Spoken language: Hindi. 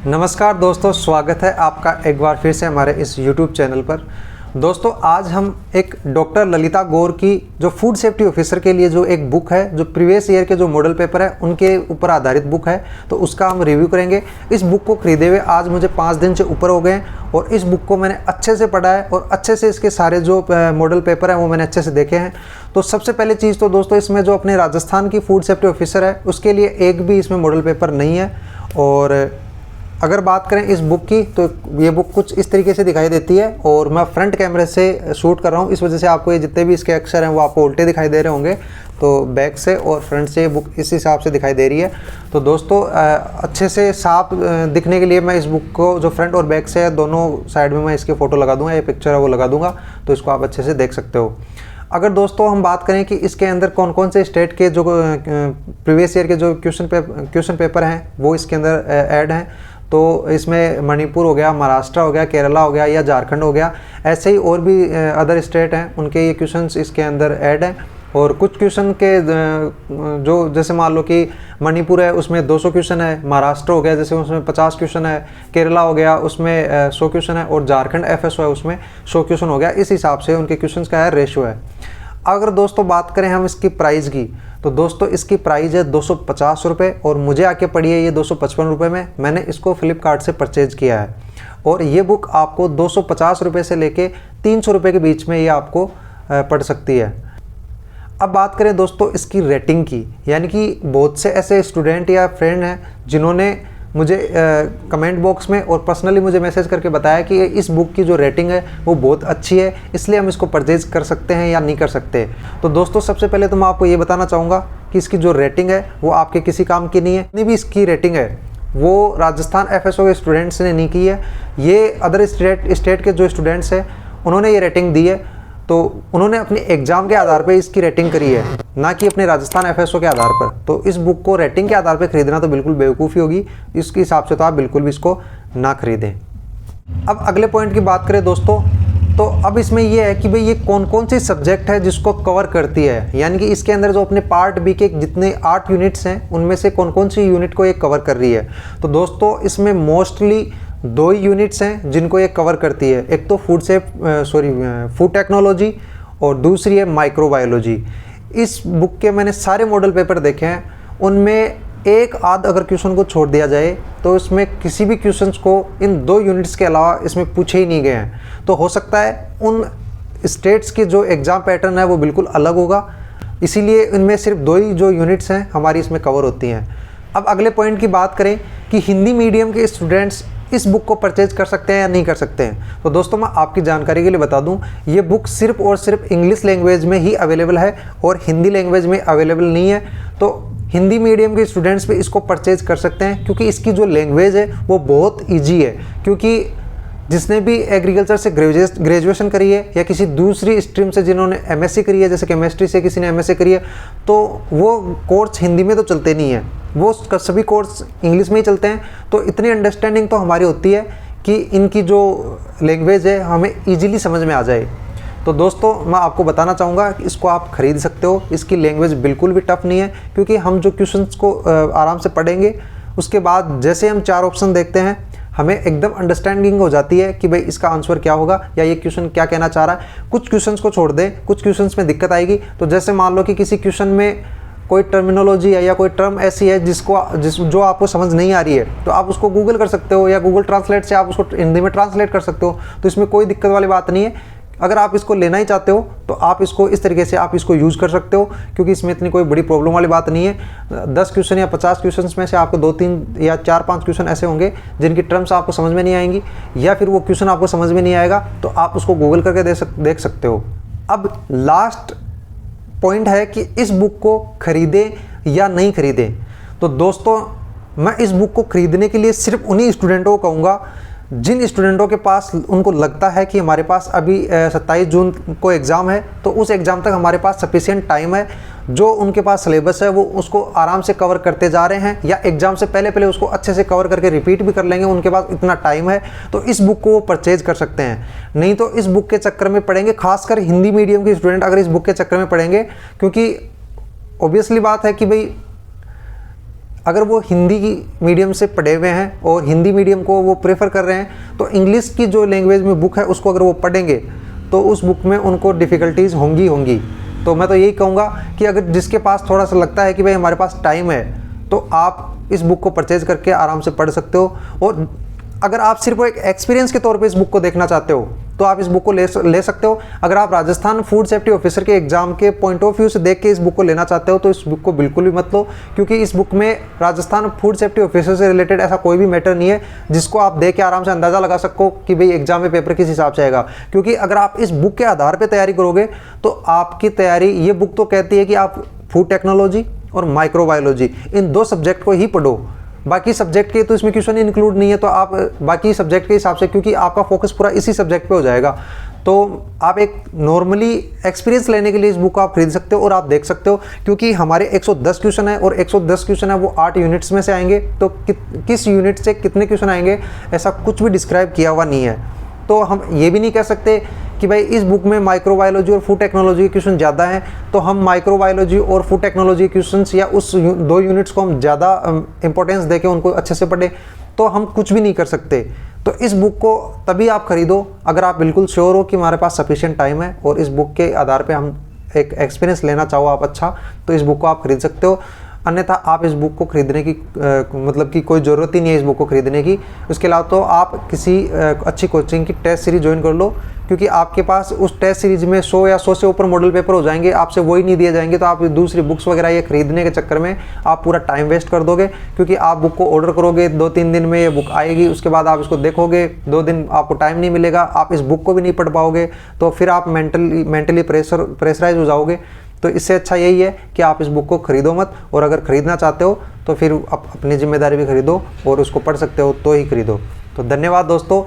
नमस्कार दोस्तों, स्वागत है आपका एक बार फिर से हमारे इस YouTube चैनल पर। दोस्तों आज हम एक डॉक्टर ललिता गौर की जो फूड सेफ्टी ऑफिसर के लिए जो एक बुक है, जो प्रीवियस ईयर के जो मॉडल पेपर है उनके ऊपर आधारित बुक है, तो उसका हम रिव्यू करेंगे। इस बुक को खरीदे हुए आज मुझे 5 दिन से ऊपर हो गए हैं और इस बुक को मैंने अच्छे से पढ़ा है और अच्छे से इसके सारे जो मॉडल पेपर हैं वो मैंने अच्छे से देखे हैं। तो सबसे पहले चीज़ तो दोस्तों, इसमें जो अपने राजस्थान की फूड सेफ्टी ऑफिसर है उसके लिए एक भी इसमें मॉडल पेपर नहीं है। और अगर बात करें इस बुक की तो ये बुक कुछ इस तरीके से दिखाई देती है और मैं फ्रंट कैमरे से शूट कर रहा हूँ, इस वजह से आपको ये जितने भी इसके अक्षर हैं वो आपको उल्टे दिखाई दे रहे होंगे। तो बैक से और फ्रंट से ये बुक इस हिसाब से दिखाई दे रही है। तो दोस्तों अच्छे से साफ दिखने के लिए मैं इस बुक को जो फ्रंट और बैक से है दोनों साइड में मैं इसके फ़ोटो लगा दूँगा, ये पिक्चर है वो लगा दूँगा, तो इसको आप अच्छे से देख सकते हो। अगर दोस्तों हम बात करें कि इसके अंदर कौन कौन से स्टेट के जो प्रीवियस ईयर के जो क्वेश्चन पेपर हैं वो इसके अंदर ऐड हैं, तो इसमें मणिपुर हो गया, महाराष्ट्र हो गया, केरला हो गया या झारखंड हो गया, ऐसे ही और भी अदर स्टेट हैं उनके ये क्वेश्चंस इसके अंदर ऐड हैं। और कुछ क्वेश्चन के जो जैसे मान लो कि मणिपुर है उसमें 200 क्वेश्चन है, महाराष्ट्र हो गया जैसे उसमें 50 क्वेश्चन है, केरला हो गया उसमें 100 क्वेश्चन है और झारखंड FSO है उसमें 100 क्वेश्चन हो गया। इस हिसाब से उनके क्वेश्चन का है रेशियो है। अगर दोस्तों बात करें हम इसकी प्राइस की, तो दोस्तों इसकी प्राइस है 250 रुपये और मुझे आके पड़ी है ये 255 रुपये में। मैंने इसको फ्लिपकार्ट से परचेज किया है और ये बुक आपको 250 रुपये से लेके 300 रुपये के बीच में ये आपको पड़ सकती है। अब बात करें दोस्तों इसकी रेटिंग की, यानी कि बहुत से ऐसे स्टूडेंट या फ्रेंड हैं जिन्होंने मुझे कमेंट बॉक्स में और पर्सनली मुझे मैसेज करके बताया कि इस बुक की जो रेटिंग है वो बहुत अच्छी है, इसलिए हम इसको परचेज कर सकते हैं या नहीं कर सकते। तो दोस्तों सबसे पहले तो मैं आपको ये बताना चाहूँगा कि इसकी जो रेटिंग है वो आपके किसी काम की नहीं है। जितनी भी इसकी रेटिंग है वो राजस्थान FSO के स्टूडेंट्स ने नहीं की है, ये अदर स्टेट के जो स्टूडेंट्स हैं उन्होंने ये रेटिंग दी है। तो उन्होंने अपने एग्ज़ाम के आधार पर इसकी रेटिंग करी है, ना कि अपने राजस्थान FSO के आधार पर। तो इस बुक को रेटिंग के आधार पर खरीदना तो बिल्कुल बेवकूफ़ी होगी, इसके हिसाब से तो आप बिल्कुल भी इसको ना खरीदें। अब अगले पॉइंट की बात करें दोस्तों, तो अब इसमें यह है कि भाई ये कौन कौन सी सब्जेक्ट है जिसको कवर करती है, यानी कि इसके अंदर जो अपने पार्ट बी के जितने 8 यूनिट्स हैं उनमें से कौन कौन सी यूनिट को ये कवर कर रही है। तो दोस्तों इसमें मोस्टली 2 यूनिट्स हैं जिनको ये कवर करती है, एक तो फूड टेक्नोलॉजी और दूसरी है माइक्रोबायोलॉजी। इस बुक के मैंने सारे मॉडल पेपर देखे हैं, उनमें एक आध अगर क्वेश्चन को छोड़ दिया जाए तो इसमें किसी भी क्वेश्चंस को इन 2 यूनिट्स के अलावा इसमें पूछे ही नहीं गए हैं। तो हो सकता है उन स्टेट्स के जो एग्ज़ाम पैटर्न है वो बिल्कुल अलग होगा, इसीलिए इनमें सिर्फ 2 ही जो यूनिट्स हैं हमारी इसमें कवर होती हैं। अब अगले पॉइंट की बात करें कि हिंदी मीडियम के स्टूडेंट्स इस बुक को परचेज कर सकते हैं या नहीं कर सकते हैं। तो दोस्तों मैं आपकी जानकारी के लिए बता दूं, ये बुक सिर्फ और सिर्फ इंग्लिश लैंग्वेज में ही अवेलेबल है और हिंदी लैंग्वेज में अवेलेबल नहीं है। तो हिंदी मीडियम के स्टूडेंट्स भी इसको परचेज कर सकते हैं क्योंकि इसकी जो लैंग्वेज है वो बहुत ईजी है। क्योंकि जिसने भी एग्रीकल्चर से ग्रेजुएशन करी है या किसी दूसरी स्ट्रीम से जिन्होंने MSc करी है, जैसे केमिस्ट्री से किसी ने MSc करी है, तो वो कोर्स हिंदी में तो चलते नहीं है, वो सभी कोर्स इंग्लिश में ही चलते हैं। तो इतनी अंडरस्टैंडिंग तो हमारी होती है कि इनकी जो लैंग्वेज है हमें ईजिली समझ में आ जाए। तो दोस्तों मैं आपको बताना चाहूँगा कि इसको आप खरीद सकते हो, इसकी लैंग्वेज बिल्कुल भी टफ नहीं है, क्योंकि हम जो क्वेश्चंस को आराम से पढ़ेंगे उसके बाद जैसे हम 4 ऑप्शन देखते हैं हमें एकदम अंडरस्टैंडिंग हो जाती है कि भाई इसका आंसर क्या होगा या ये क्वेश्चन क्या कहना चाह रहा है। कुछ क्वेश्चंस को छोड़ दें, कुछ क्वेश्चंस में दिक्कत आएगी। तो जैसे मान लो कि किसी क्वेश्चन में कोई टर्मिनोलॉजी है या कोई टर्म ऐसी है जो आपको समझ नहीं आ रही है, तो आप उसको गूगल कर सकते हो या गूगल ट्रांसलेट से आप उसको हिंदी में ट्रांसलेट कर सकते हो। तो इसमें कोई दिक्कत वाली बात नहीं है। अगर आप इसको लेना ही चाहते हो तो आप इसको इस तरीके से आप इसको यूज़ कर सकते हो, क्योंकि इसमें इतनी कोई बड़ी प्रॉब्लम वाली बात नहीं है। 10 क्वेश्चन या 50 क्वेश्चन में से आपको 2-3 या 4-5 क्वेश्चन ऐसे होंगे जिनकी टर्म्स आपको समझ में नहीं आएंगी, या फिर वो क्वेश्चन आपको समझ में नहीं आएगा तो आप उसको गूगल करके देख सकते हो। अब लास्ट पॉइंट है कि इस बुक को खरीदें या नहीं खरीदें। तो दोस्तों मैं इस बुक को खरीदने के लिए सिर्फ उन्हीं स्टूडेंटों को कहूँगा जिन स्टूडेंटों के पास उनको लगता है कि हमारे पास अभी 27 जून को एग्ज़ाम है, तो उस एग्ज़ाम तक हमारे पास सफिशिएंट टाइम है, जो उनके पास सिलेबस है वो उसको आराम से कवर करते जा रहे हैं या एग्ज़ाम से पहले उसको अच्छे से कवर करके रिपीट भी कर लेंगे, उनके पास इतना टाइम है, तो इस बुक को वो परचेज कर सकते हैं। नहीं तो इस बुक के चक्कर में पढ़ेंगे, खासकर हिंदी मीडियम के स्टूडेंट अगर इस बुक के चक्कर में पढ़ेंगे, क्योंकि ऑब्वियसली बात है कि भाई अगर वो हिंदी की मीडियम से पढ़े हुए हैं और हिंदी मीडियम को वो प्रेफर कर रहे हैं, तो इंग्लिश की जो लैंग्वेज में बुक है उसको अगर वो पढ़ेंगे तो उस बुक में उनको डिफ़िकल्टीज़ होंगी। तो मैं तो यही कहूँगा कि अगर जिसके पास थोड़ा सा लगता है कि भाई हमारे पास टाइम है, तो आप इस बुक को परचेज़ करके आराम से पढ़ सकते हो। और अगर आप सिर्फ एक एक्सपीरियंस के तौर पे इस बुक को देखना चाहते हो तो आप इस बुक को ले सकते हो। अगर आप राजस्थान फूड सेफ्टी ऑफिसर के एग्जाम के पॉइंट ऑफ व्यू से देख के इस बुक को लेना चाहते हो तो इस बुक को बिल्कुल भी मत लो, क्योंकि इस बुक में राजस्थान फूड सेफ्टी ऑफिसर से रिलेटेड ऐसा कोई भी मैटर नहीं है जिसको आप देख के आराम से अंदाज़ा लगा सको कि भाई एग्जाम में पेपर किस हिसाब से आएगा। क्योंकि अगर आप इस बुक के आधार पर तैयारी करोगे तो आपकी तैयारी, ये बुक तो कहती है कि आप फूड टेक्नोलॉजी और माइक्रोबायोलॉजी इन 2 सब्जेक्ट को ही पढ़ो, बाकी सब्जेक्ट के तो इसमें क्वेश्चन इंक्लूड नहीं है। तो आप बाकी सब्जेक्ट के हिसाब से, क्योंकि आपका फोकस पूरा इसी सब्जेक्ट पे हो जाएगा, तो आप एक नॉर्मली एक्सपीरियंस लेने के लिए इस बुक को आप खरीद सकते हो और आप देख सकते हो। क्योंकि हमारे 110 क्वेश्चन है और 110 क्वेश्चन है वो 8 यूनिट्स में से आएंगे, तो किस यूनिट से कितने क्वेश्चन आएंगे ऐसा कुछ भी डिस्क्राइब किया हुआ नहीं है। तो हम ये भी नहीं कह सकते कि भाई इस बुक में माइक्रोबायोलॉजी और फूड टेक्नोलॉजी के क्वेश्चन ज़्यादा हैं तो हम माइक्रोबायोलॉजी और फूड टेक्नोलॉजी के क्वेश्चंस या उस 2 यूनिट्स को हम ज़्यादा इंपॉर्टेंस देके उनको अच्छे से पढ़े, तो हम कुछ भी नहीं कर सकते। तो इस बुक को तभी आप खरीदो अगर आप बिल्कुल श्योर हो कि हमारे पास सफिशिएंट टाइम है और इस बुक के आधार पर हम एक एक्सपीरियंस लेना चाहो आप अच्छा, तो इस बुक को आप खरीद सकते हो। अन्यथा आप इस बुक को खरीदने की मतलब कि कोई ज़रूरत ही नहीं है इस बुक को खरीदने की। उसके अलावा तो आप किसी अच्छी कोचिंग की टेस्ट सीरीज ज्वाइन कर लो, क्योंकि आपके पास उस टेस्ट सीरीज में 100 या 100 से ऊपर मॉडल पेपर हो जाएंगे, आपसे वही नहीं दिए जाएंगे। तो आप दूसरी बुक्स वगैरह ये खरीदने के चक्कर में आप पूरा टाइम वेस्ट कर दोगे, क्योंकि आप बुक को ऑर्डर करोगे 2-3 दिन में ये बुक आएगी, उसके बाद आप इसको देखोगे 2 दिन आपको टाइम नहीं मिलेगा, आप इस बुक को भी नहीं पढ़ पाओगे, तो फिर आप मेंटली प्रेशराइज हो जाओगे। तो इससे अच्छा यही है कि आप इस बुक को खरीदो मत, और अगर ख़रीदना चाहते हो तो फिर अपनी जिम्मेदारी भी खरीदो और उसको पढ़ सकते हो तो ही खरीदो। तो धन्यवाद दोस्तों।